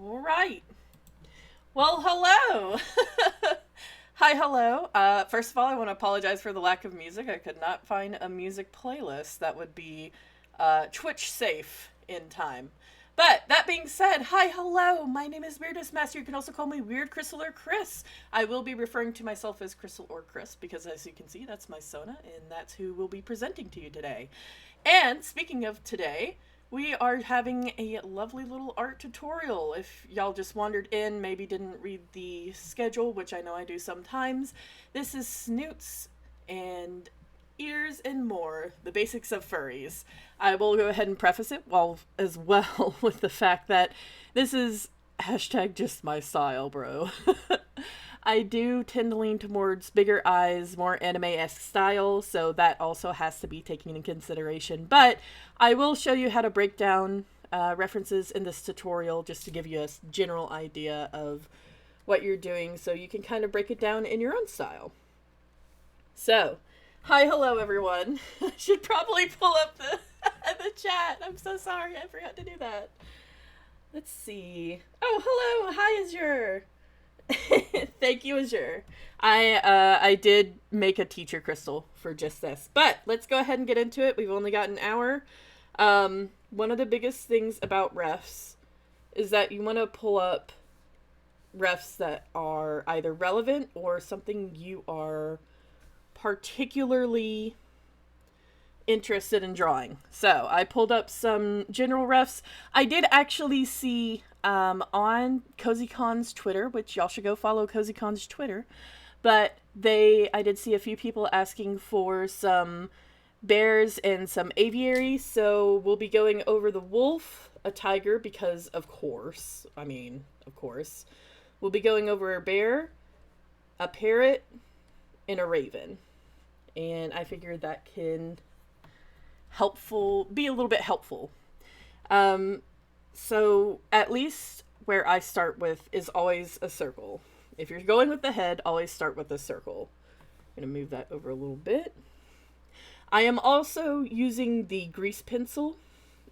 All right. Well, hello. Hi, hello. First of all, I want to apologize for the lack of music. I could not find a music playlist that would be Twitch safe in time. But that being said, hi, hello. My name is WeirdnessMaster. You can also call me Weird Crystal or Chris. I will be referring to myself as Crystal or Chris because, as you can see, that's my Sona, and that's who will be presenting to you today. And speaking of today, we are having a lovely little art tutorial. If y'all just wandered in, maybe didn't read the schedule, which I know I do sometimes, this is Snoots and Ears and More, the basics of furries. I will go ahead and preface it as well with the fact that this is hashtag just my style, bro. I do tend to lean towards bigger eyes, more anime-esque style, so that also has to be taken into consideration. But I will show you how to break down references in this tutorial just to give you a general idea of what you're doing so you can kind of break it down in your own style. So, hi, hello, everyone. I should probably pull up the chat. I'm so sorry, I forgot to do that. Let's see. Oh, hello, hi, Azure. Thank you, Azure. I did make a teacher crystal for just this, but let's go ahead and get into it. We've only got an hour. One of the biggest things about refs is that you want to pull up refs that are either relevant or something you are particularly interested in drawing. So I pulled up some general refs. I did actually see on CozyCon's Twitter, which y'all should go follow CozyCon's Twitter, but I did see a few people asking for some bears and some aviaries, so we'll be going over the wolf, a tiger, because of course, we'll be going over a bear, a parrot, and a raven, and I figured that can be a little bit helpful. So at least where I start with is always a circle. If you're going with the head, always start with a circle. I'm going to move that over a little bit. I am also using the grease pencil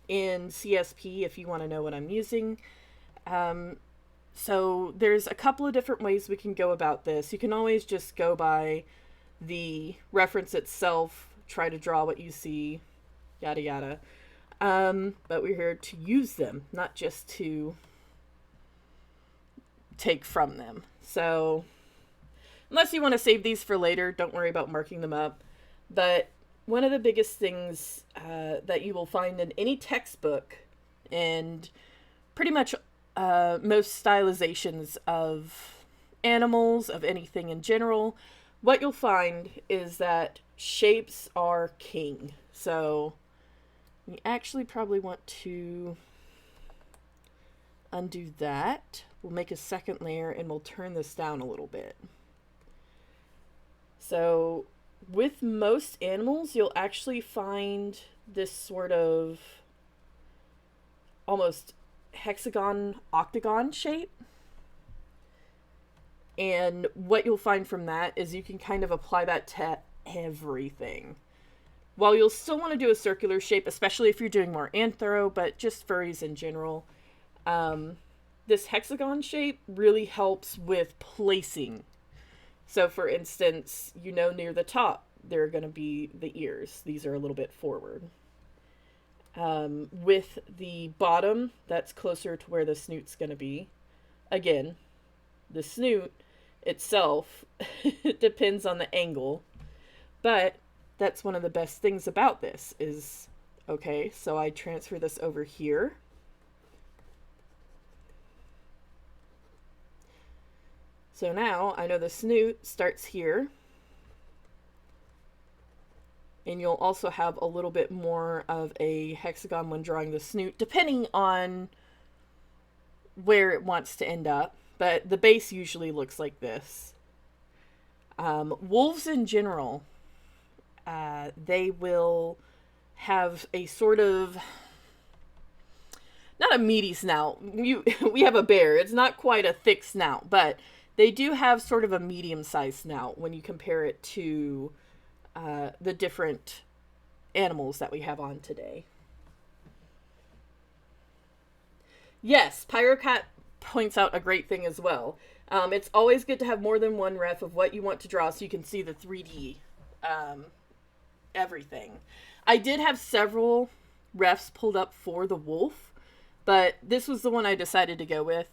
in CSP if you want to know what I'm using. So there's a couple of different ways we can go about this. You can always just go by the reference itself, try to draw what you see, yada yada. But we're here to use them, not just to take from them. So, unless you want to save these for later, don't worry about marking them up. But one of the biggest things that you will find in any textbook, and pretty much most stylizations of animals, of anything in general, what you'll find is that shapes are king. So, you actually probably want to undo that. We'll make a second layer and we'll turn this down a little bit. So with most animals, you'll actually find this sort of almost hexagon, octagon shape. And what you'll find from that is you can kind of apply that to everything. While you'll still want to do a circular shape, especially if you're doing more anthro, but just furries in general, this hexagon shape really helps with placing. So for instance, near the top, there are going to be the ears. These are a little bit forward. With the bottom, that's closer to where the snoot's going to be. Again, the snoot itself depends on the angle, but that's one of the best things about this is, okay, so I transfer this over here. So now I know the snoot starts here. And you'll also have a little bit more of a hexagon when drawing the snoot, depending on where it wants to end up. But the base usually looks like this. Wolves in general, they will have a sort of, not a meaty snout. We have a bear. It's not quite a thick snout, but they do have sort of a medium-sized snout when you compare it to the different animals that we have on today. Yes, points out a great thing as well. It's always good to have more than one ref of what you want to draw so you can see the 3D everything. I did have several refs pulled up for the wolf, but this was the one I decided to go with.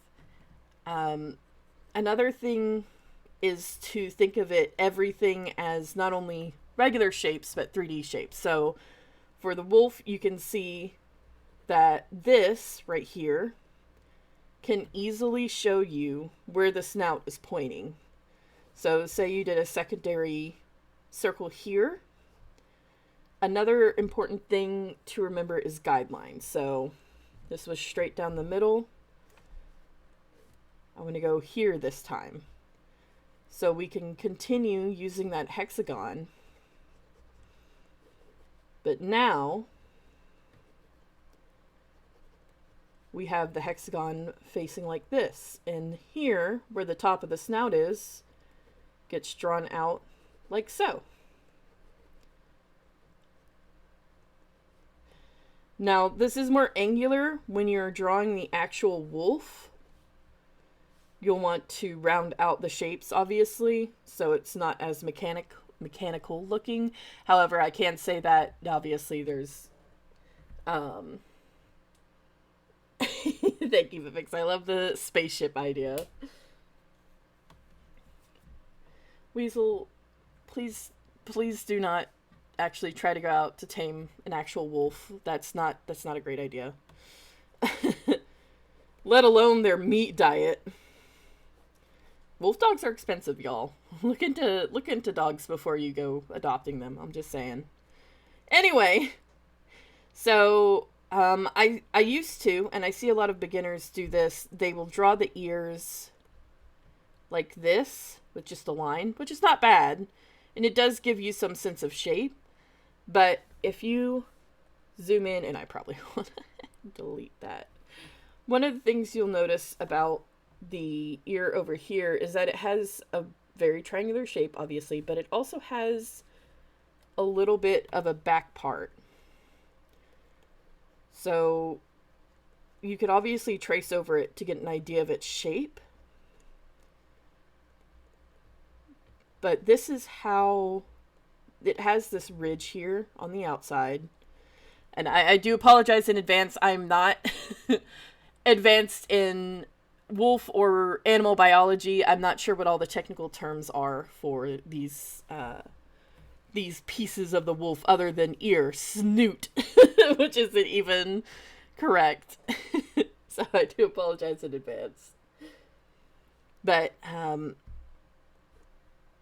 Another thing is to think of everything as not only regular shapes, but 3D shapes. So for the wolf, you can see that this right here can easily show you where the snout is pointing. So say you did a secondary circle here. Another important thing to remember is guidelines. So this was straight down the middle. I'm going to go here this time. So we can continue using that hexagon. But now we have the hexagon facing like this. And here, where the top of the snout is, gets drawn out like so. Now, this is more angular when you're drawing the actual wolf. You'll want to round out the shapes, obviously, so it's not as mechanical looking. However, I can say that, obviously, there's... Thank you, Vivix. I love the spaceship idea. Weasel, please do not actually try to go out to tame an actual wolf. That's not a great idea. Let alone their meat diet. Wolf dogs are expensive, y'all. Look into dogs before you go adopting them. I'm just saying. Anyway, so I used to, and I see a lot of beginners do this. They will draw the ears like this with just a line, which is not bad, and it does give you some sense of shape. But if you zoom in, and I probably want to delete that. One of the things you'll notice about the ear over here is that it has a very triangular shape, obviously, but it also has a little bit of a back part. So you could obviously trace over it to get an idea of its shape. But this is how it has this ridge here on the outside. And I do apologize in advance. I'm not advanced in wolf or animal biology. I'm not sure what all the technical terms are for these pieces of the wolf other than ear, snoot, which isn't even correct. So I do apologize in advance. But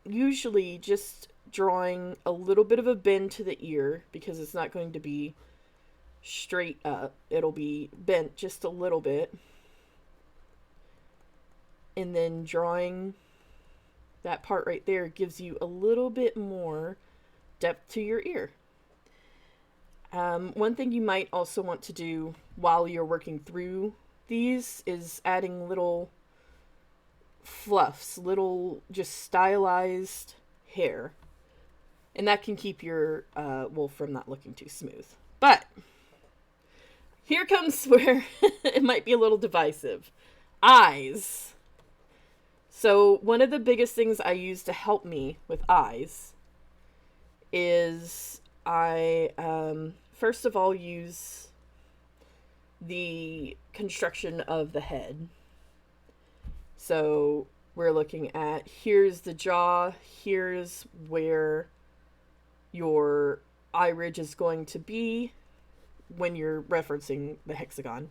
usually just drawing a little bit of a bend to the ear, because it's not going to be straight up. It'll be bent just a little bit. And then drawing that part right there gives you a little bit more depth to your ear. One thing you might also want to do while you're working through these is adding little fluffs, little just stylized hair. And that can keep your wolf from not looking too smooth. But here comes where it might be a little divisive. Eyes. So one of the biggest things I use to help me with eyes is I first of all use the construction of the head. So we're looking at, here's the jaw, here's where your eye ridge is going to be when you're referencing the hexagon.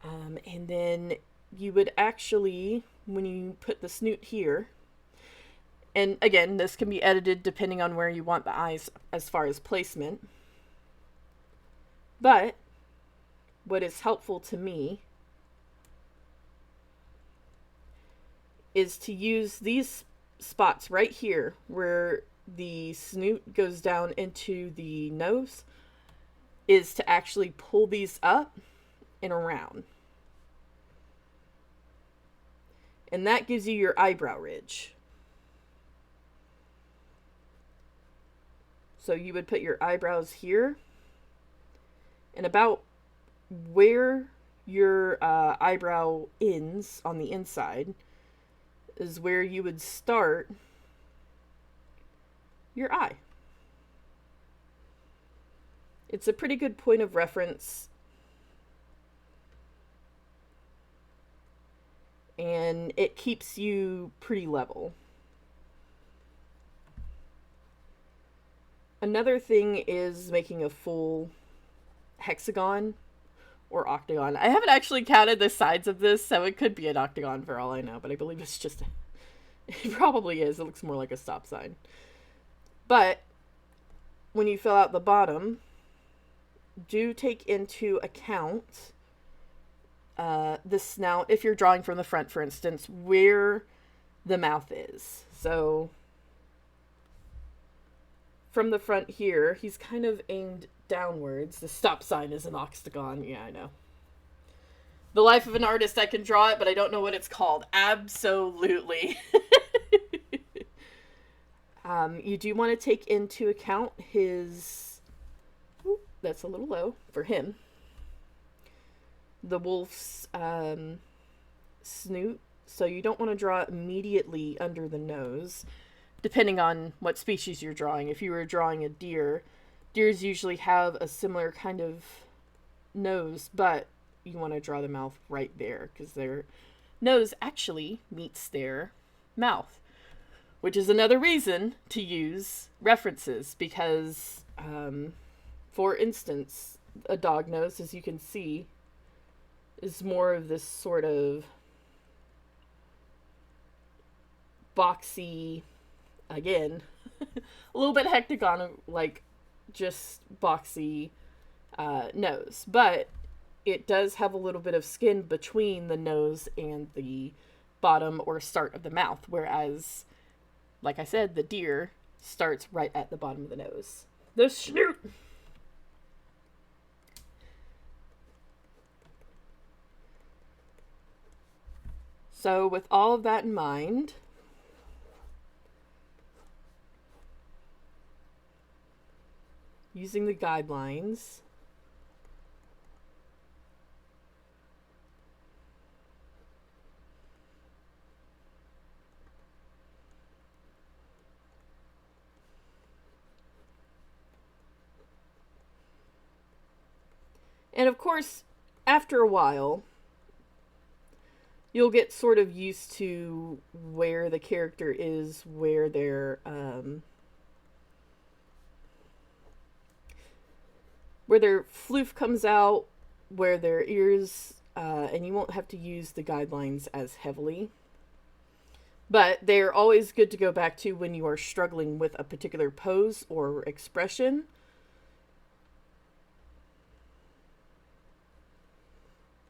And then you would actually, when you put the snoot here, and again, this can be edited depending on where you want the eyes as far as placement. But what is helpful to me is to use these spots right here where the snoot goes down into the nose, is to actually pull these up and around. And that gives you your eyebrow ridge. So you would put your eyebrows here, and about where your eyebrow ends on the inside is where you would start your eye. It's a pretty good point of reference, and it keeps you pretty level. Another thing is making a full hexagon or octagon. I haven't actually counted the sides of this, so it could be an octagon for all I know, but I believe it's just it probably is. It looks more like a stop sign. But when you fill out the bottom, do take into account the snout, if you're drawing from the front, for instance, where the mouth is. So from the front here, he's kind of aimed downwards. The stop sign is an octagon. Yeah, I know. The life of an artist, I can draw it, but I don't know what it's called. Absolutely. You do want to take into account his... Ooh, that's a little low for him. The wolf's snoot. So you don't want to draw immediately under the nose, depending on what species you're drawing. If you were drawing a deer, deers usually have a similar kind of nose, but you want to draw the mouth right there because their nose actually meets their mouth, which is another reason to use references because, for instance, a dog nose, as you can see, is more of this sort of boxy, again, a little bit hectagon, like just boxy nose, but it does have a little bit of skin between the nose and the bottom or start of the mouth, whereas, like I said, the deer starts right at the bottom of the nose. The snoot! So with all of that in mind, using the guidelines, and of course, after a while, you'll get sort of used to where the character is, where their floof comes out, where their ears, and you won't have to use the guidelines as heavily. But they're always good to go back to when you are struggling with a particular pose or expression.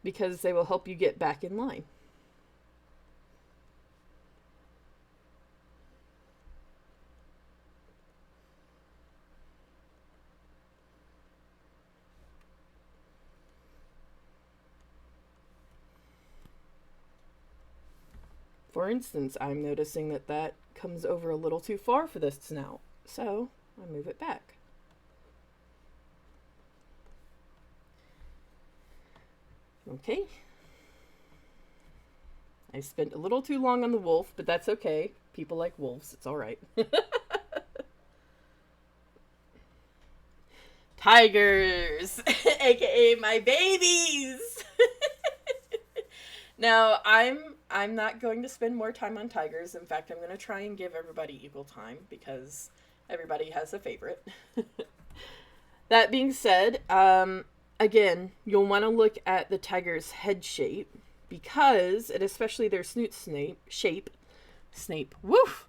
Because they will help you get back in line. For instance, I'm noticing that comes over a little too far for this snout, so I move it back. Okay. I spent a little too long on the wolf, but that's okay. People like wolves, it's alright. Tigers! AKA my babies! Now, I'm not going to spend more time on tigers. In fact, I'm going to try and give everybody equal time because everybody has a favorite. That being said, again, you'll want to look at the tiger's head shape because, and especially their snoot shape, woof!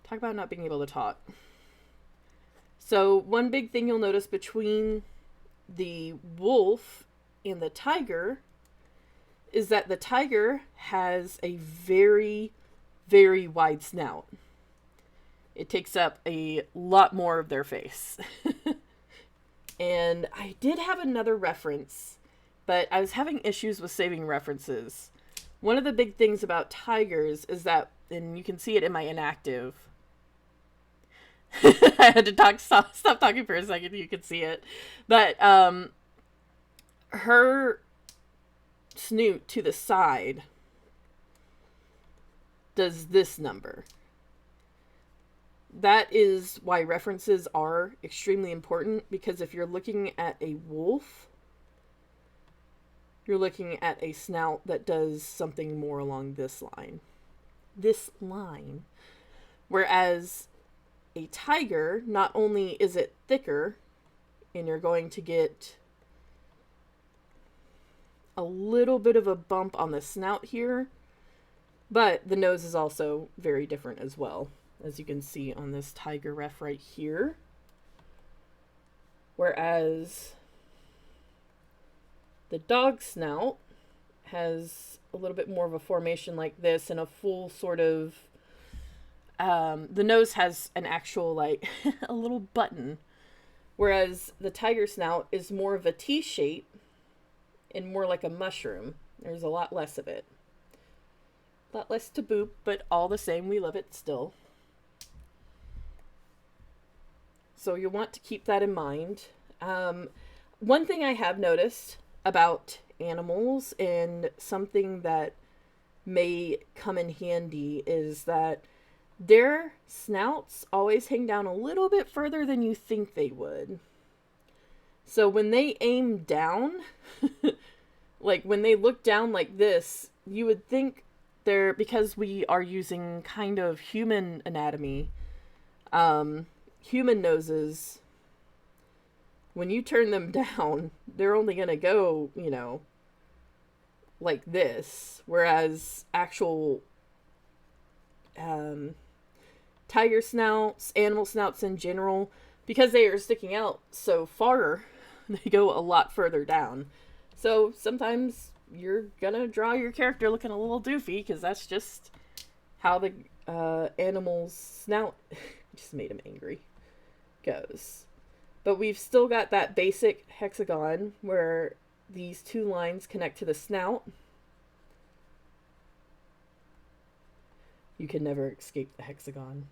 Talk about not being able to talk. So one big thing you'll notice between the wolf and the tiger is that the tiger has a very, very wide snout. It takes up a lot more of their face. And I did have another reference, but I was having issues with saving references. One of the big things about tigers is that, and you can see it in my inactive. I had to stop talking for a second. You could see it. But her snoot to the side does this number. That is why references are extremely important, because if you're looking at a wolf, you're looking at a snout that does something more along this line. This line. Whereas a tiger, not only is it thicker, and you're going to get a little bit of a bump on the snout here, but the nose is also very different as well, as you can see on this tiger ref right here. Whereas the dog snout has a little bit more of a formation like this, and a full sort of, the nose has an actual, like, a little button. Whereas the tiger snout is more of a T shape and more like a mushroom. There's a lot less of it. A lot less to boop, but all the same, we love it still. So you'll want to keep that in mind. One thing I have noticed about animals, and something that may come in handy, is that their snouts always hang down a little bit further than you think they would. So when they aim down, like when they look down like this, you would think they're, because we are using kind of human anatomy, human noses, when you turn them down, they're only going to go, you know, like this. Whereas actual tiger snouts, animal snouts in general, because they are sticking out so far, they go a lot further down. So sometimes you're gonna draw your character looking a little doofy, because that's just how the animal's snout just made him angry goes. But we've still got that basic hexagon where these two lines connect to the snout. You can never escape the hexagon.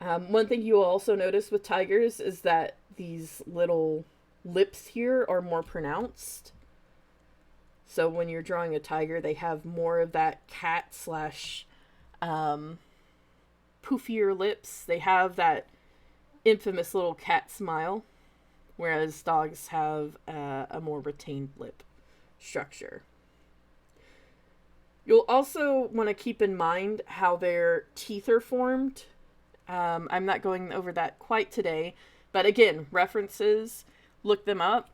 One thing you will also notice with tigers is that these little lips here are more pronounced. So when you're drawing a tiger, they have more of that cat slash poofier lips. They have that infamous little cat smile, whereas dogs have a more retained lip structure. You'll also want to keep in mind how their teeth are formed. I'm not going over that quite today, but again, references, look them up.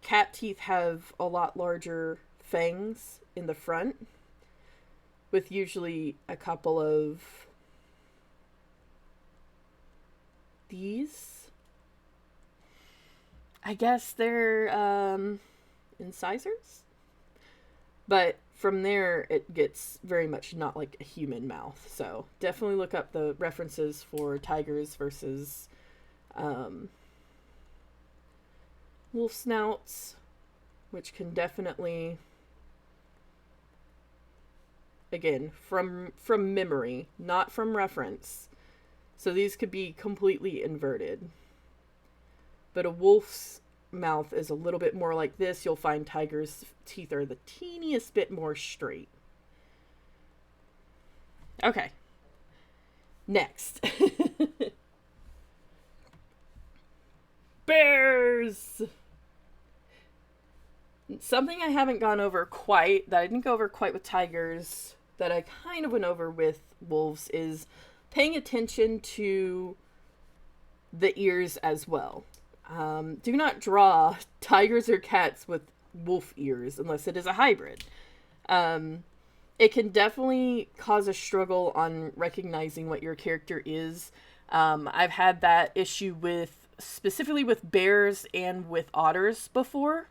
Cat teeth have a lot larger fangs in the front, with usually a couple of these. I guess they're incisors, but from there it gets very much not like a human mouth. So definitely look up the references for tigers versus wolf snouts, which can definitely, again, from memory, not from reference. So these could be completely inverted. But a wolf's mouth is a little bit more like this. You'll find tigers' teeth are the teeniest bit more straight. Okay. Next. Bears! Something I haven't gone over quite, that I didn't go over quite with tigers, that I kind of went over with wolves, is paying attention to the ears as well. Do not draw tigers or cats with wolf ears unless it is a hybrid. It can definitely cause a struggle on recognizing what your character is. I've had that issue with, specifically with bears and with otters before.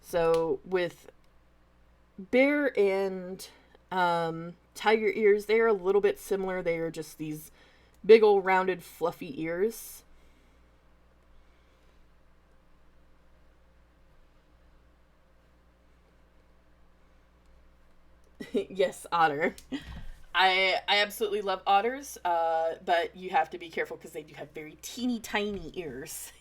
So with bear and tiger ears, they are a little bit similar. They are just these big old rounded fluffy ears. Yes, otter. I absolutely love otters, but you have to be careful because they do have very teeny tiny ears.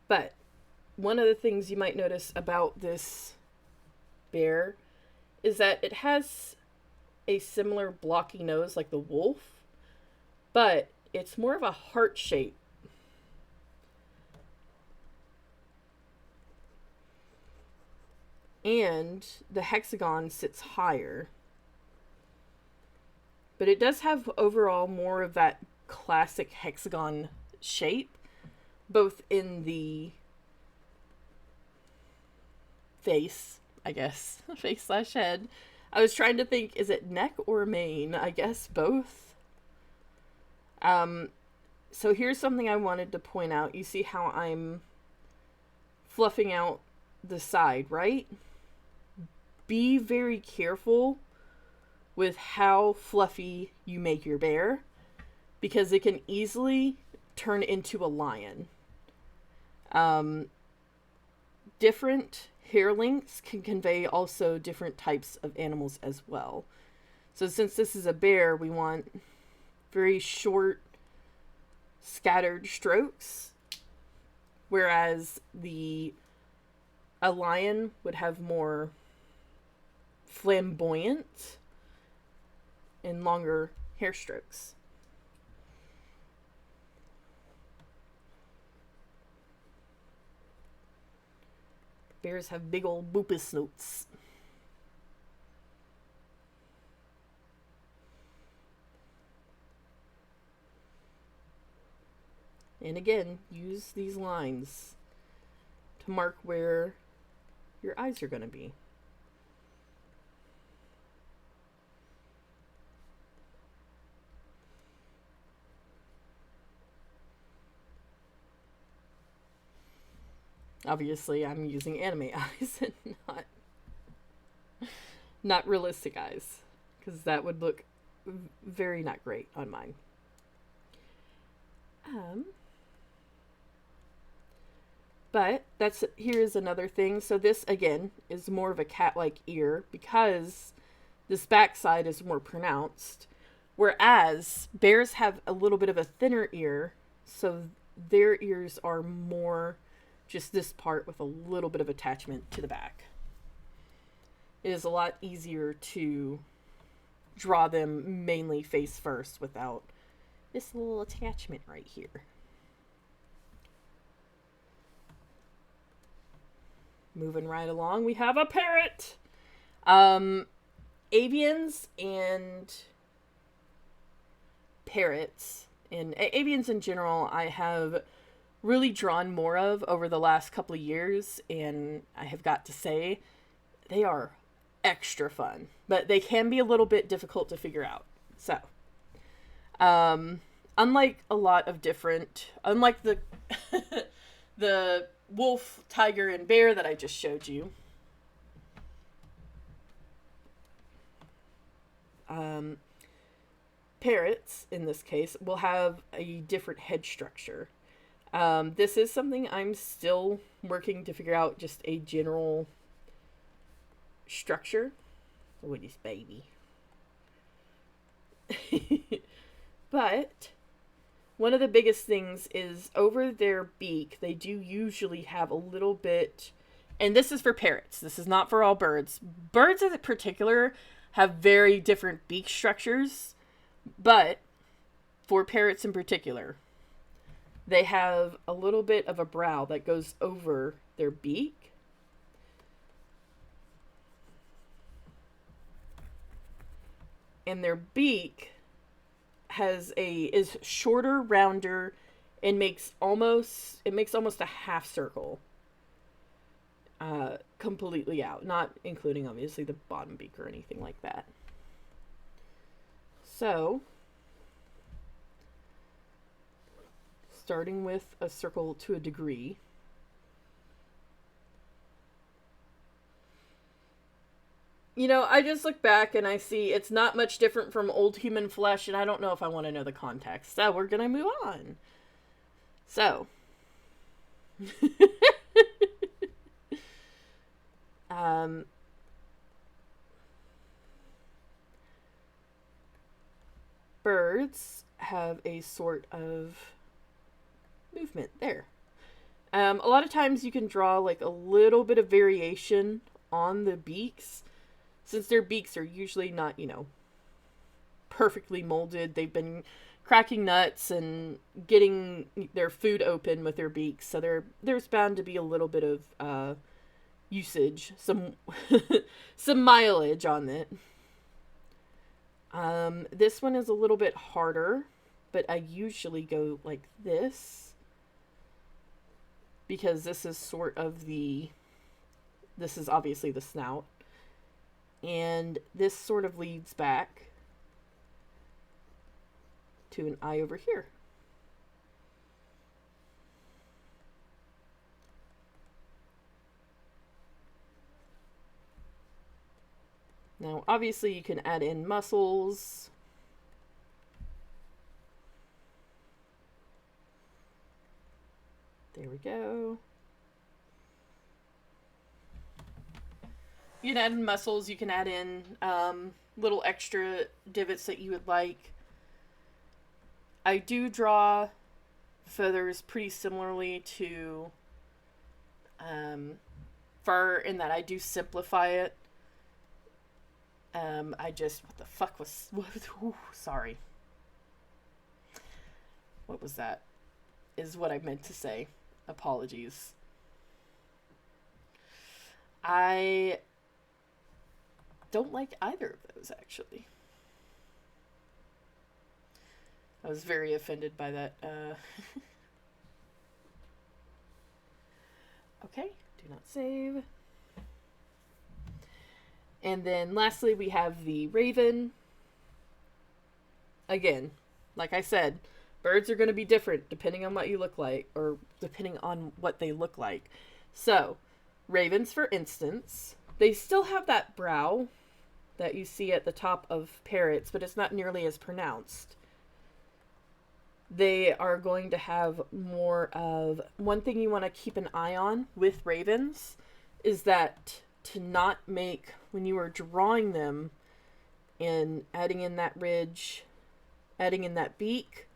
But one of the things you might notice about this bear is that it has a similar blocky nose like the wolf, but it's more of a heart shape. And the hexagon sits higher. But it does have overall more of that classic hexagon shape, both in the face, I guess, face slash head. I was trying to think, is it neck or mane? I guess both. Um, so here's something I wanted to point out. You see how I'm fluffing out the side, right? Be very careful with how fluffy you make your bear because it can easily turn into a lion. Different hair lengths can convey also different types of animals as well. So since this is a bear, we want very short, scattered strokes, whereas a lion would have more flamboyant and longer hair strokes. Bears have big old boopus snoots. And again, use these lines to mark where your eyes are going to be. Obviously, I'm using anime eyes and not realistic eyes, because that would look very not great on mine. But here's another thing. So this again is more of a cat-like ear because this backside is more pronounced, whereas bears have a little bit of a thinner ear, so their ears are more just this part with a little bit of attachment to the back. It is a lot easier to draw them mainly face first without this little attachment right here. Moving right along, we have a parrot. Avians and parrots, and avians in general, I have really drawn more of over the last couple of years, and I have got to say they are extra fun, but they can be a little bit difficult to figure out. So unlike the the wolf, tiger, and bear that I just showed you, parrots in this case will have a different head structure. This is something I'm still working to figure out, just a general structure. With this baby. But one of the biggest things is over their beak, they do usually have a little bit, and this is for parrots. This is not for all birds. Birds in particular have very different beak structures, but for parrots in particular, they have a little bit of a brow that goes over their beak. And their beak is shorter, rounder, and makes almost a half circle. Completely out, not including obviously the bottom beak or anything like that. So, starting with a circle to a degree, I just look back and I see it's not much different from old human flesh, and I don't know if I want to know the context. So we're going to move on. So. Birds have a sort of movement there. A lot of times you can draw like a little bit of variation on the beaks, since their beaks are usually not, perfectly molded. They've been cracking nuts and getting their food open with their beaks, so there's bound to be a little bit of usage, some some mileage on it. This one is a little bit harder, but I usually go like this, because this is obviously the snout, and this sort of leads back to an eye over here. Now, obviously, you can add in muscles. There we go. You can add in muscles. You can add in little extra divots that you would like. I do draw feathers pretty similarly to fur, in that I do simplify it. Sorry. What was that? Is what I meant to say. Apologies. I don't like either of those, actually. I was very offended by that. Okay, do not save. And then lastly, we have the raven. Again, like I said, birds are going to be different depending on what you look like, or depending on what they look like. So, ravens, for instance, they still have that brow that you see at the top of parrots, but it's not nearly as pronounced. They are going to have more of... One thing you want to keep an eye on with ravens is that to not make, when you are drawing them and adding in that ridge, adding in that beak,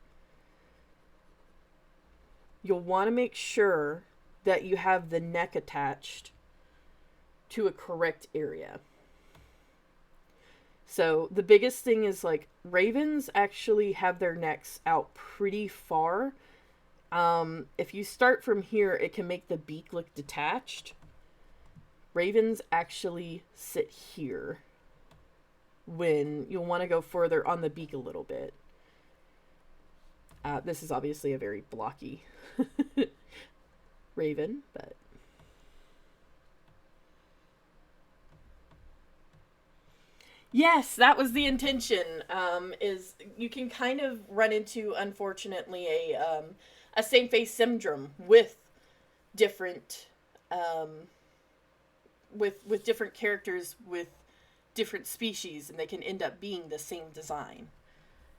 you'll want to make sure that you have the neck attached to a correct area. So the biggest thing is, like, ravens actually have their necks out pretty far. If you start from here, it can make the beak look detached. Ravens actually sit here, when you'll want to go further on the beak a little bit. This is obviously a very blocky raven, but... Yes, that was the intention. Is you can kind of run into, unfortunately, a same face syndrome with different with different characters with different species, and they can end up being the same design,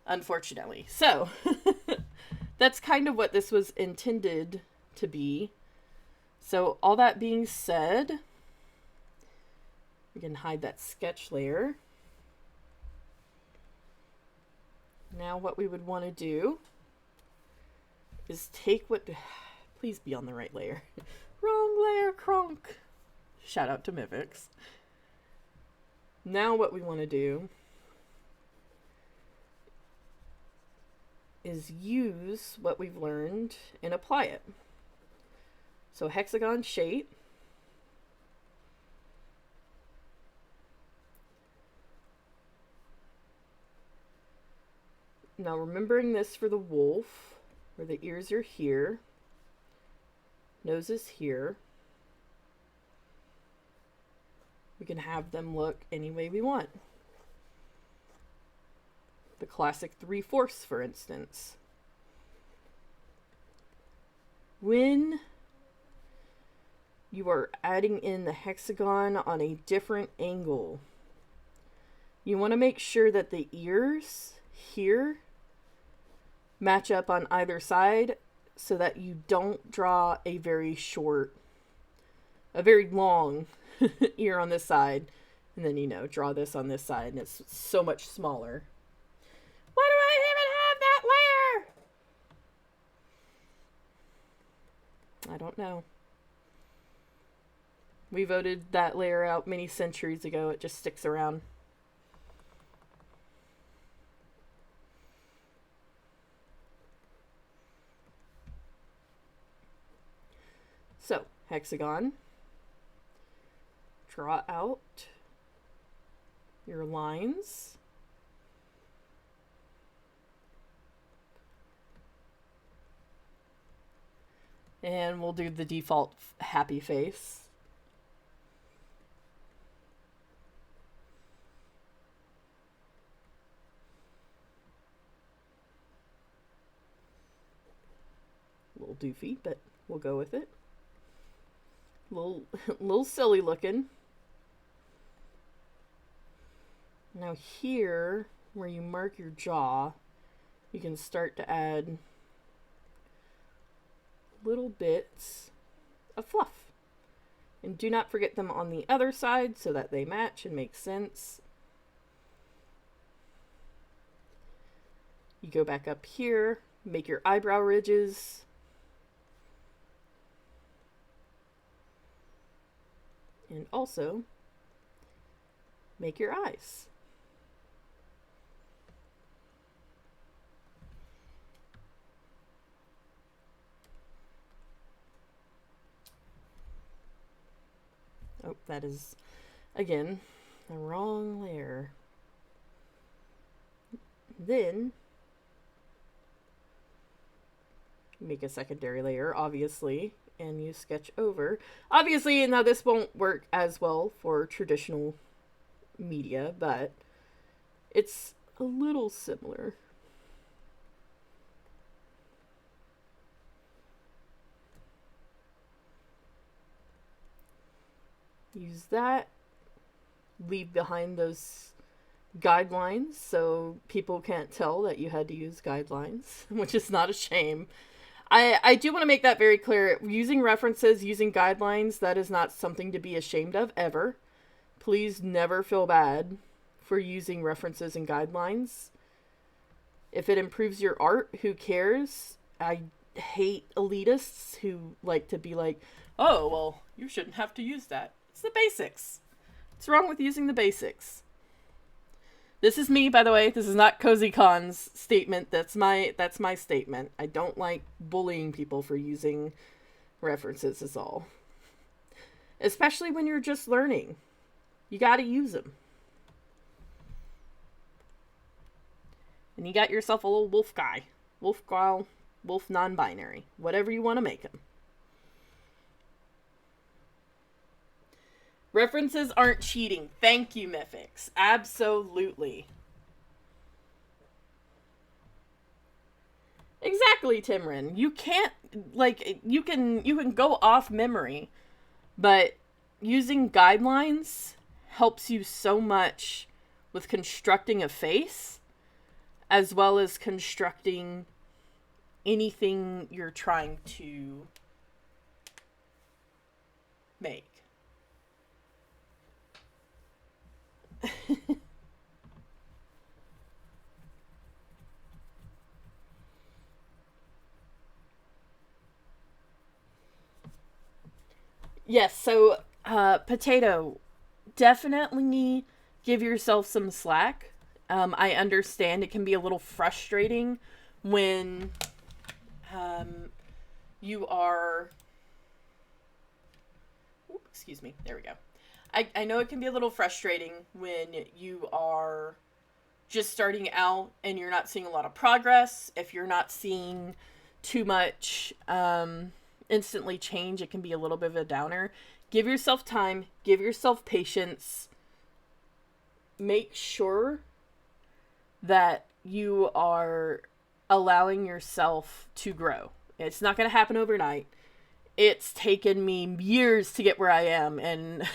unfortunately. So that's kind of what this was intended to be. So all that being said, we can hide that sketch layer. Now what we would want to do is take what... Please be on the right layer. Wrong layer, Kronk. Shout out to Mivix. Now what we want to do is use what we've learned and apply it. So hexagon shape. Now remembering this for the wolf, where the ears are here, nose is here. We can have them look any way we want. The classic 3/4, for instance. When you are adding in the hexagon on a different angle, You want to make sure that the ears here match up on either side so that you don't draw a very long ear on this side, and then, draw this on this side, and it's so much smaller. Why do I even have that layer? I don't know. We voted that layer out many centuries ago. It just sticks around. So, hexagon. Draw out your lines. And we'll do the default happy face. A little doofy, but we'll go with it. Little silly looking. Now here, where you mark your jaw, you can start to add little bits of fluff. And do not forget them on the other side so that they match and make sense. You go back up here, make your eyebrow ridges. And also make your eyes. Oh, that is, again, the wrong layer. Then, make a secondary layer, obviously, and you sketch over. Obviously, now this won't work as well for traditional media, but it's a little similar. Use that. Leave behind those guidelines so people can't tell that you had to use guidelines, which is not a shame. I do want to make that very clear. Using references, using guidelines, that is not something to be ashamed of, ever. Please never feel bad for using references and guidelines. If it improves your art, who cares? I hate elitists who like to be like, oh, well, you shouldn't have to use that. It's the basics. What's wrong with using the basics? This is me, by the way. This is not CozyCon's statement. That's my statement. I don't like bullying people for using references is all. Especially when you're just learning. You gotta use them. And you got yourself a little wolf guy. Wolf girl, wolf non-binary. Whatever you want to make him. References aren't cheating. Thank you, Mythics. Absolutely. Exactly, Timrin. You can't, you can go off memory, but using guidelines helps you so much with constructing a face, as well as constructing anything you're trying to make. Yes, so Potato, definitely give yourself some slack. I understand it can be a little frustrating when you are... Oops, excuse me, there we go. I know it can be a little frustrating when you are just starting out and you're not seeing a lot of progress. If you're not seeing too much instantly change, it can be a little bit of a downer. Give yourself time. Give yourself patience. Make sure that you are allowing yourself to grow. It's not going to happen overnight. it's taken me years to get where I am, and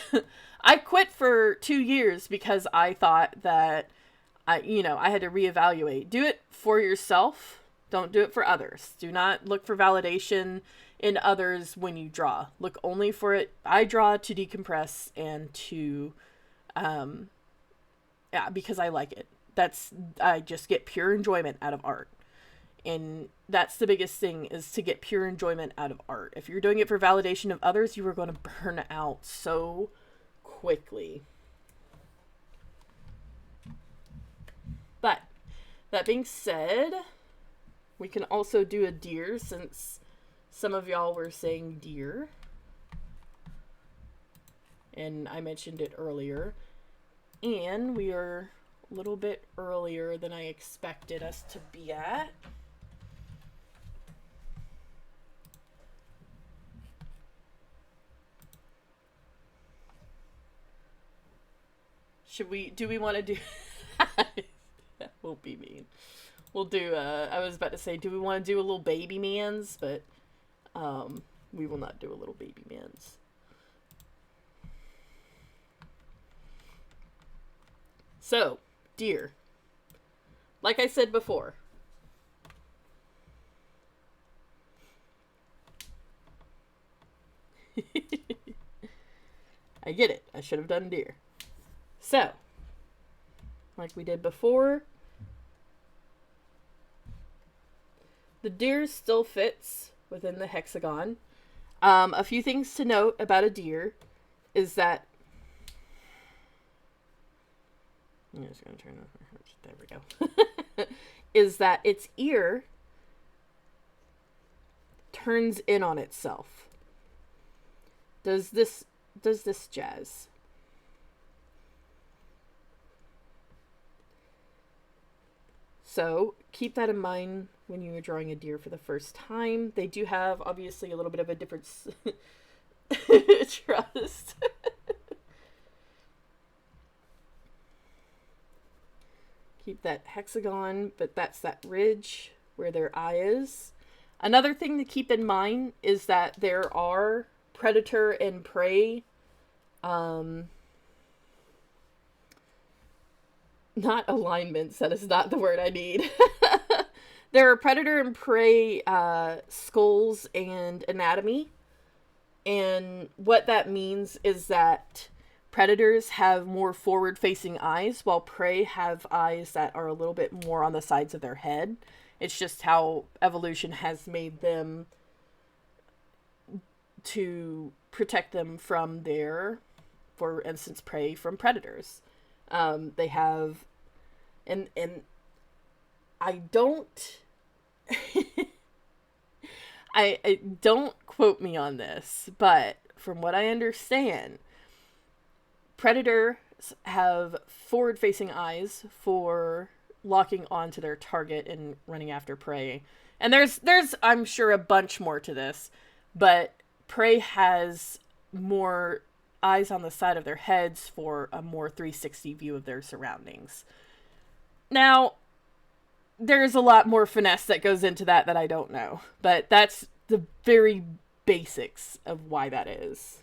I quit for 2 years because I thought that I had to reevaluate. Do it for yourself. Don't do it for others. Do not look for validation in others when you draw. Look only for it. I draw to decompress and to, because I like it. I just get pure enjoyment out of art. And that's the biggest thing, is to get pure enjoyment out of art. If you're doing it for validation of others, you are going to burn out so quickly. But that being said, we can also do a deer, since some of y'all were saying deer. And I mentioned it earlier. And we are a little bit earlier than I expected us to be at. Do we want to do... That won't be mean. We'll do, I was about to say, do we want to do a little baby man's? But, we will not do a little baby man's. So, deer. Like I said before. I get it. I should have done deer. So, like we did before, the deer still fits within the hexagon. A few things to note about a deer is that... I'm just going to turn over. There we go. Is that its ear turns in on itself. Does this jazz. So keep that in mind when you are drawing a deer for the first time. They do have, obviously, a little bit of a different trust. Keep that hexagon, but that's that ridge where their eye is. Another thing to keep in mind is that there are predator and prey, not alignments, that is not the word I need. There are predator and prey skulls and anatomy. And what that means is that predators have more forward-facing eyes, while prey have eyes that are a little bit more on the sides of their head. It's just how evolution has made them to protect them from their, for instance, prey from predators. They have, and I don't, I don't quote me on this, but from what I understand, predators have forward-facing eyes for locking onto their target and running after prey. And there's I'm sure a bunch more to this, but prey has more eyes on the side of their heads for a more 360 view of their surroundings. Now, there's a lot more finesse that goes into that I don't know, but that's the very basics of why that is.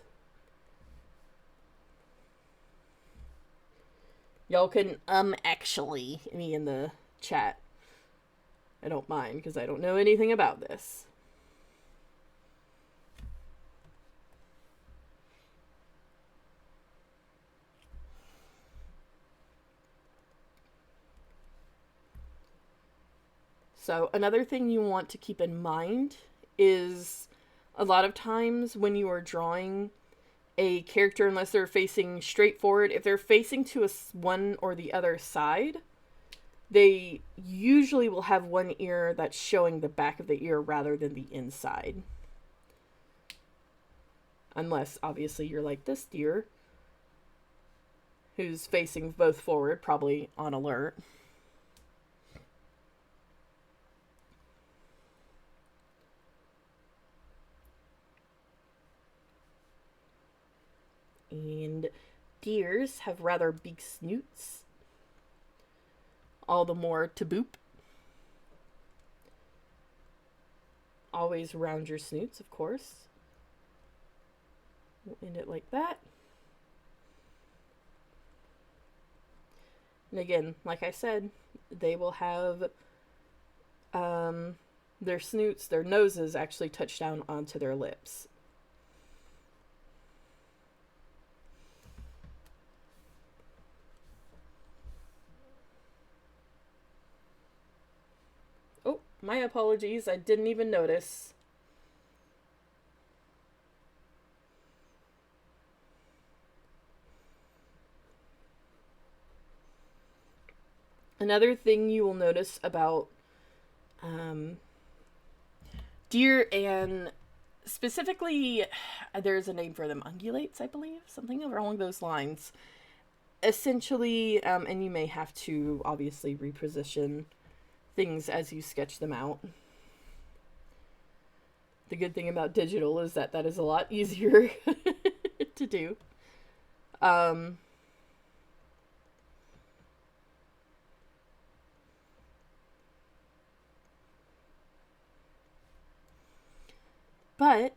Y'all can actually me in the chat. I don't mind, because I don't know anything about this. So another thing you want to keep in mind is a lot of times when you are drawing a character, unless they're facing straight forward, if they're facing to one or the other side, they usually will have one ear that's showing the back of the ear rather than the inside. Unless, obviously, you're like this deer, who's facing both forward, probably on alert. And deers have rather big snoots. All the more to boop. Always round your snoots, of course. We'll end it like that. And again, like I said, they will have their snoots, their noses actually touch down onto their lips. Oh, my apologies, I didn't even notice. Another thing you will notice about deer, and specifically, there's a name for them, ungulates, I believe, something along those lines. Essentially, and you may have to obviously reposition things as you sketch them out. The good thing about digital is that is a lot easier to do. But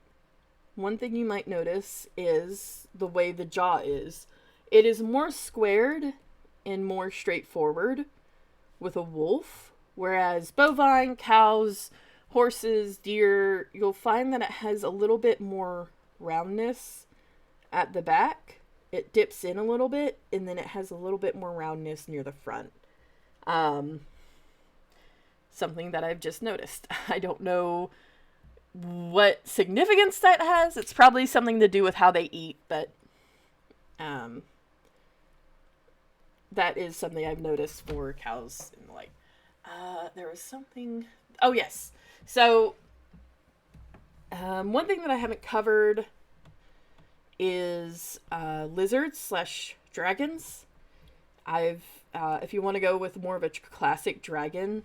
one thing you might notice is the way the jaw is. It is more squared and more straightforward with a wolf, whereas bovine, cows, horses, deer, you'll find that it has a little bit more roundness at the back. It dips in a little bit, and then it has a little bit more roundness near the front. Something that I've just noticed. I don't know what significance that has. It's probably something to do with how they eat, but that is something I've noticed for cows and the like. There was something. Oh yes. So one thing that I haven't covered is lizards / dragons. If you want to go with more of a classic dragon,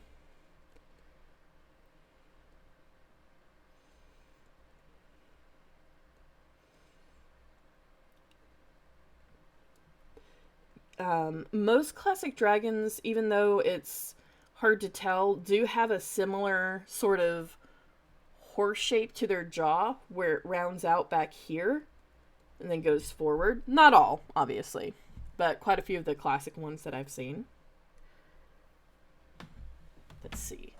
most classic dragons, even though it's hard to tell, do have a similar sort of horse shape to their jaw, where it rounds out back here and then goes forward. Not all, obviously, but quite a few of the classic ones that I've seen. Let's see.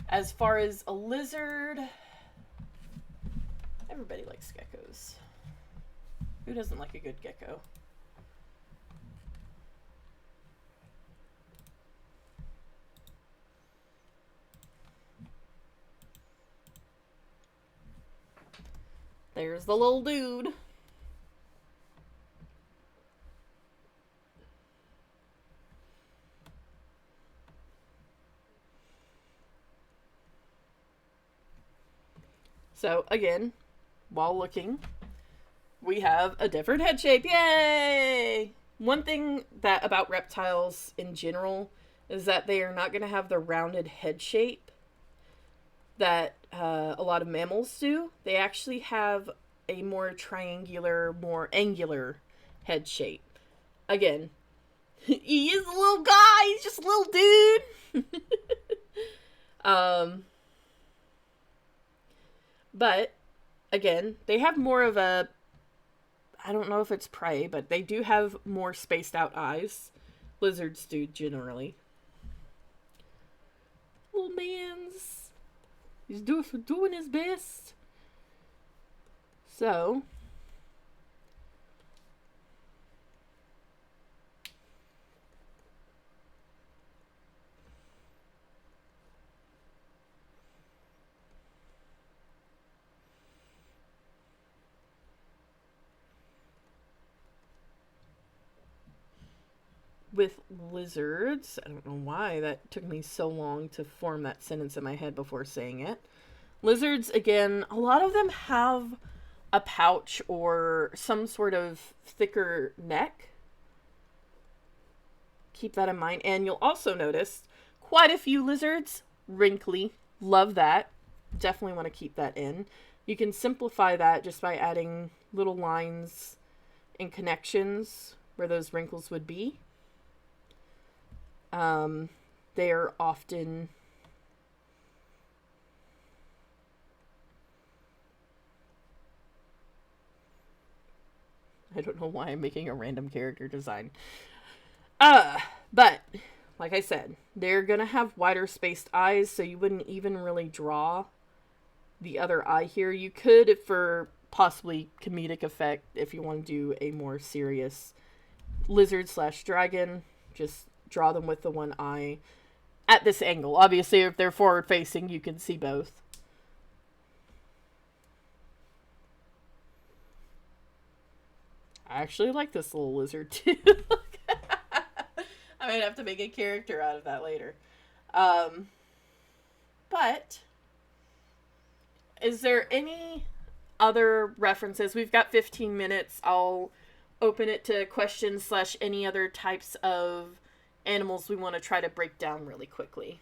As far as a lizard, everybody likes geckos. Who doesn't like a good gecko? There's the little dude. So, again, while looking, we have a different head shape. Yay! One thing that about reptiles in general is that they are not going to have the rounded head shape that a lot of mammals do. They actually have a more triangular, more angular head shape. Again, he is a little guy. He's just a little dude. But, again, they have more of a, I don't know if it's prey, but they do have more spaced out eyes. Lizards do generally. Little man's, he's doing his best. So, with lizards, I don't know why that took me so long to form that sentence in my head before saying it. Lizards, again, a lot of them have a pouch or some sort of thicker neck. Keep that in mind. And you'll also notice quite a few lizards, wrinkly. Love that. Definitely want to keep that in. You can simplify that just by adding little lines and connections where those wrinkles would be. They are often I don't know why I'm making a random character design. But, like I said, they're gonna have wider spaced eyes, so you wouldn't even really draw the other eye here. You could, for possibly comedic effect, if you want to do a more serious lizard / dragon, just draw them with the one eye at this angle. Obviously, if they're forward facing, you can see both. I actually like this little lizard too. I might have to make a character out of that later. But is there any other references? We've got 15 minutes. I'll open it to questions / any other types of animals we want to try to break down really quickly.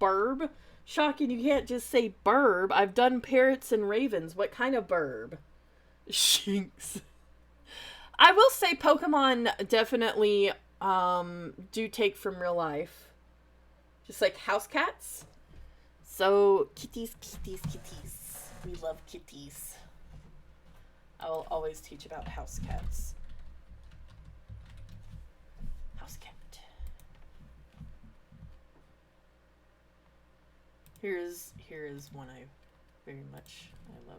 Burb? Shocking, you can't just say burb. I've done parrots and ravens. What kind of burb? Shinx. I will say Pokemon definitely do take from real life. Just like house cats. So, kitties, kitties, kitties. We love kitties. I will always teach about house cats. House cat. Here is one I very much love.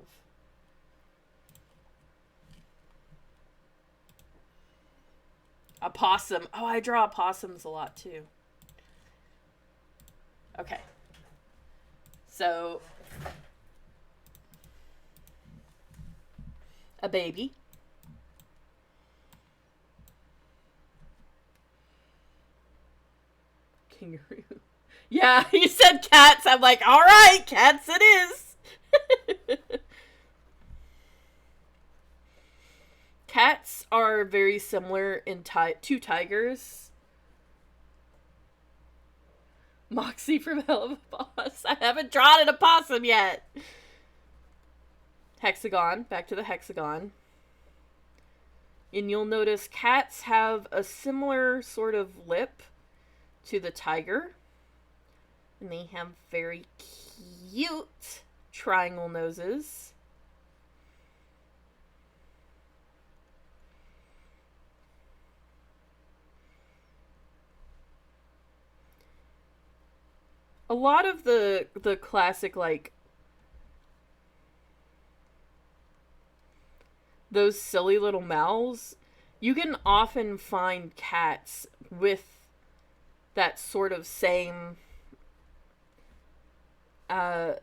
A possum. Oh, I draw possums a lot too. Okay. So, a baby. Kangaroo. Yeah, you said cats. I'm like, all right, cats it is. Cats are very similar to tigers. Moxie from Hell of a Boss. I haven't drawn an opossum yet. Hexagon. Back to the hexagon. And you'll notice cats have a similar sort of lip to the tiger. And they have very cute triangle noses. A lot of the classic, like, those silly little mouths, you can often find cats with that sort of same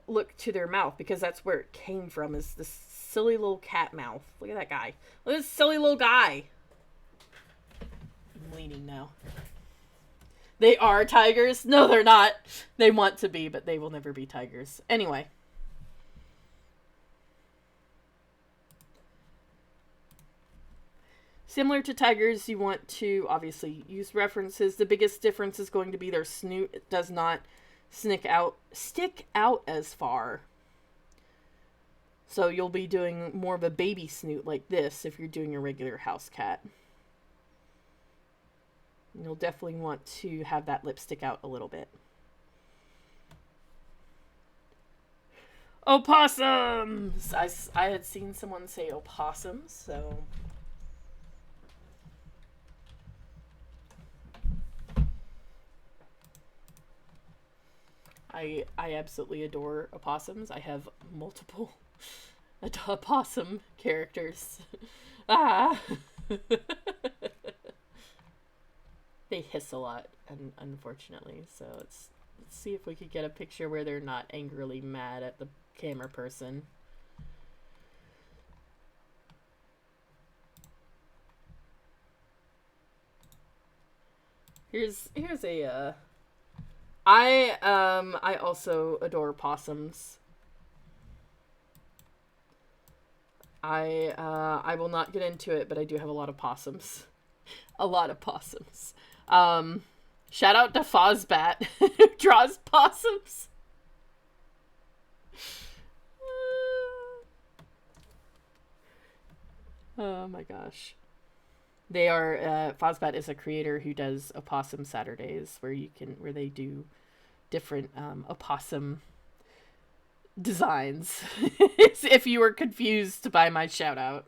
look to their mouth, because that's where it came from, is this silly little cat mouth. Look at that guy. Look at this silly little guy. I'm leaning now. They are tigers? No, they're not. They want to be, but they will never be tigers. Anyway. Similar to tigers, you want to obviously use references. The biggest difference is going to be their snoot. It does not stick out as far. So you'll be doing more of a baby snoot like this if you're doing a regular house cat. You'll definitely want to have that lip stick out a little bit. Opossums! I had seen someone say opossums, so... I absolutely adore opossums. I have multiple opossum characters. Ah! They hiss a lot, unfortunately, so let's see if we could get a picture where they're not angrily mad at the camera person. Here's a I also adore possums. I will not get into it, but I do have a lot of possums. A lot of possums. Shout out to Fozbat, who draws possums. Oh my gosh. They are Fozbat is a creator who does Opossum Saturdays, where they do different opossum designs. If you were confused by my shout out.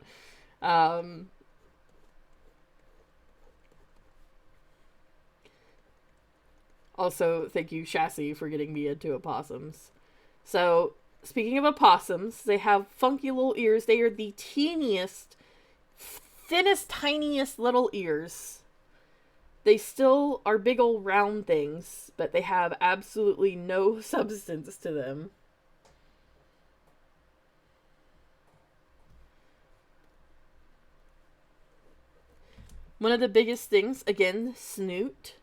Also, thank you, Chassis, for getting me into opossums. So, speaking of opossums, they have funky little ears. They are the teeniest, thinnest, tiniest little ears. They still are big old round things, but they have absolutely no substance to them. One of the biggest things, again, Snoot.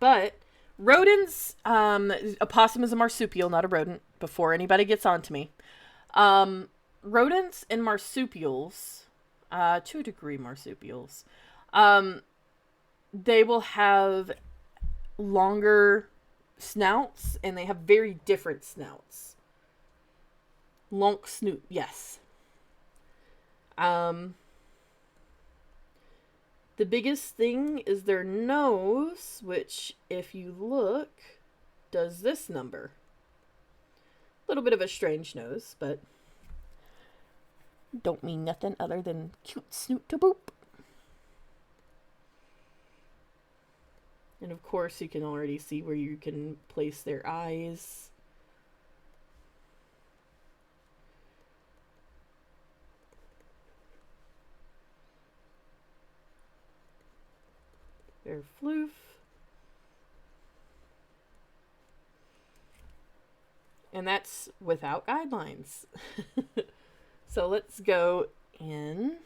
But rodents, a possum is a marsupial, not a rodent, before anybody gets on to me. Rodents and marsupials, to a degree marsupials, they will have longer snouts, and they have very different snouts. Long snoot, yes. The biggest thing is their nose, which, if you look, does this number. A little bit of a strange nose, but don't mean nothing other than cute snoot to boop. And of course, you can already see where you can place their eyes. Their floof. And that's without guidelines. So let's go in.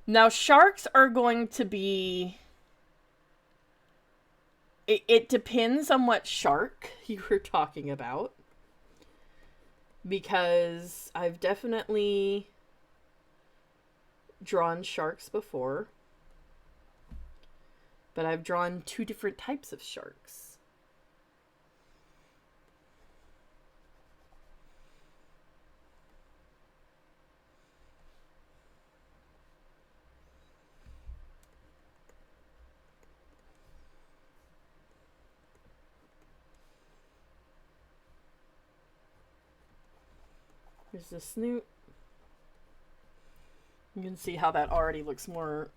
Now, sharks are going to be... It depends on what shark you were talking about. Because I've definitely drawn sharks before. But I've drawn two different types of sharks. Here's the snoot. You can see how that already looks more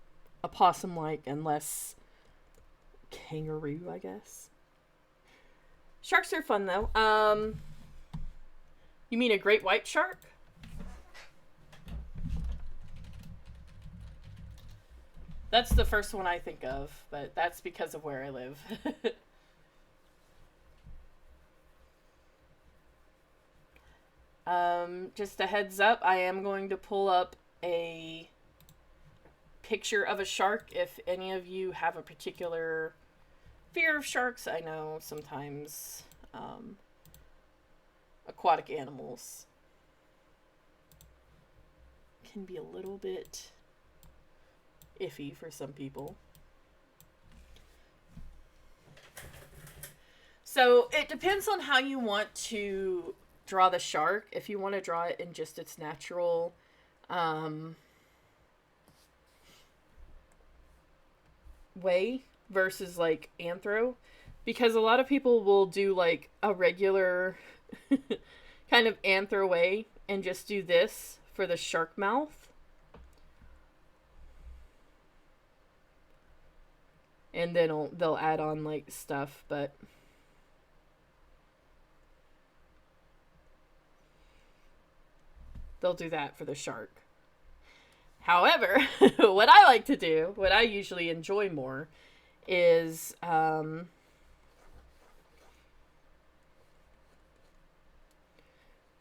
opossum-like and less kangaroo, I guess. Sharks are fun, though. You mean a great white shark? That's the first one I think of, but that's because of where I live. Just a heads up, I am going to pull up a picture of a shark if any of you have a particular fear of sharks. I know sometimes aquatic animals can be a little bit iffy for some people. So it depends on how you want to draw the shark. If you want to draw it in just its natural way versus like anthro, because a lot of people will do like a regular kind of anthro way and just do this for the shark mouth, and then they'll add on like stuff, but they'll do that for the shark. However, what I like to do, what I usually enjoy more, is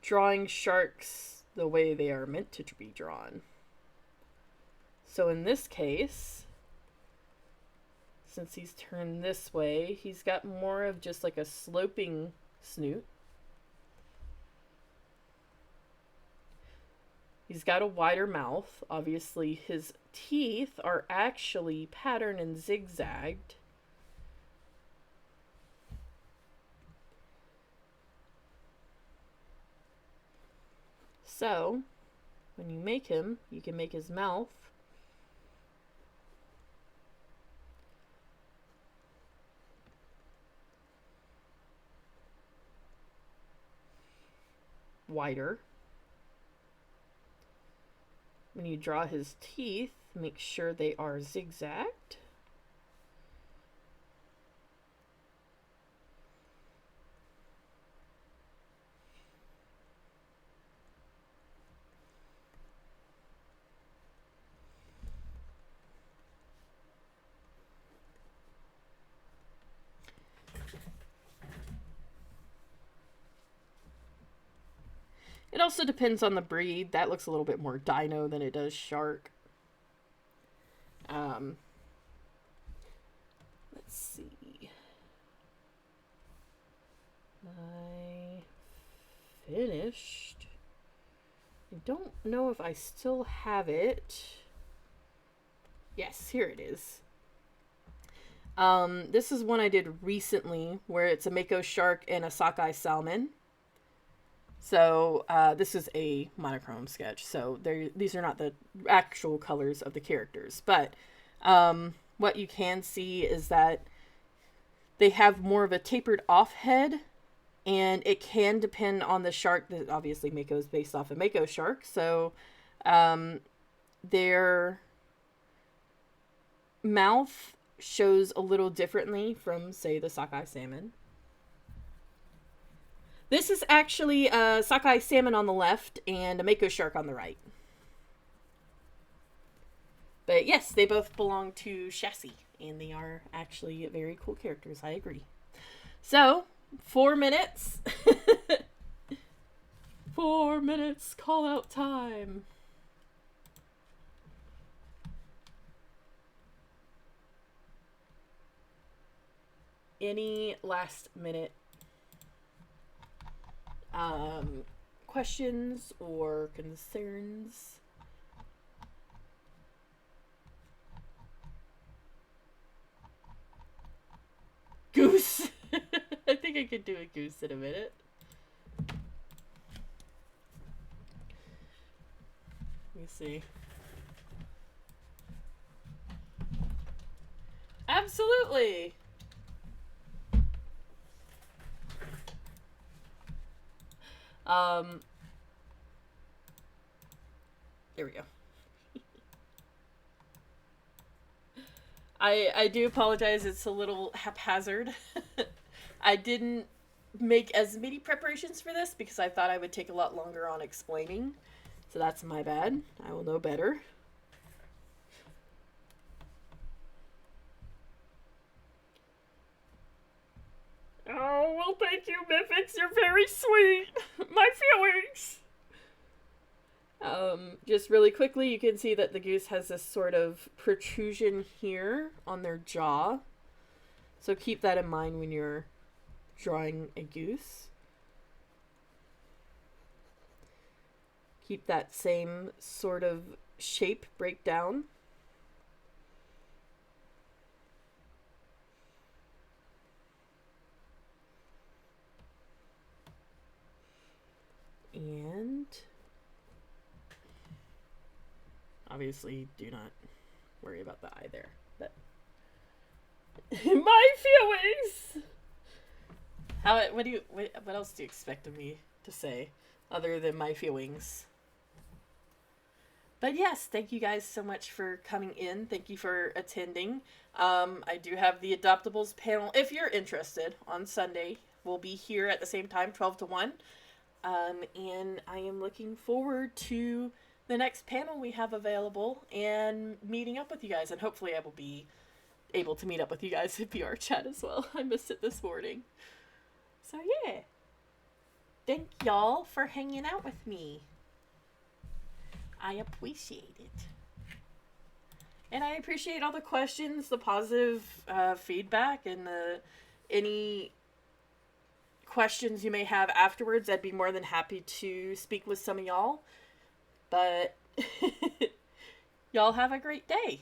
drawing sharks the way they are meant to be drawn. So in this case, since he's turned this way, he's got more of just like a sloping snoot. He's got a wider mouth. Obviously, his teeth are actually patterned and zigzagged. So, when you make him, you can make his mouth wider. When you draw his teeth, make sure they are zigzagged. It also depends on the breed. That looks a little bit more dino than it does shark. Let's see. I finished. I don't know if I still have it. Yes, here it is. This is one I did recently where it's a mako shark and a sockeye salmon. So this is a monochrome sketch, so these are not the actual colors of the characters. But what you can see is that they have more of a tapered off head, and it can depend on the shark. That obviously Mako is based off a Mako shark, so their mouth shows a little differently from, say, the sockeye salmon. This is actually a sockeye salmon on the left and a mako shark on the right. But yes, they both belong to Chassis, and they are actually very cool characters. I agree. So, 4 minutes. 4 minutes, call out time. Any last minute questions or concerns? Goose. I think I could do a goose in a minute. Let me see. Absolutely. There we go. I do apologize, it's a little haphazard. I didn't make as many preparations for this because I thought I would take a lot longer on explaining. So that's my bad. I will know better. Oh, well, thank you, Mythics. You're very sweet. My feelings. Just really quickly, you can see that the goose has this sort of protrusion here on their jaw. So keep that in mind when you're drawing a goose. Keep that same sort of shape breakdown. And obviously do not worry about the eye there. But my feelings. What else do you expect of me to say other than my feelings? But yes, thank you guys so much for coming in. Thank you for attending. I do have the Adoptables panel, if you're interested, on Sunday. We'll be here at the same time, 12 to 1. And I am looking forward to the next panel we have available and meeting up with you guys. And hopefully I will be able to meet up with you guys in VR chat as well. I missed it this morning. So yeah. Thank y'all for hanging out with me. I appreciate it. And I appreciate all the questions, the positive feedback, and any questions you may have afterwards. I'd be more than happy to speak with some of y'all. But y'all have a great day.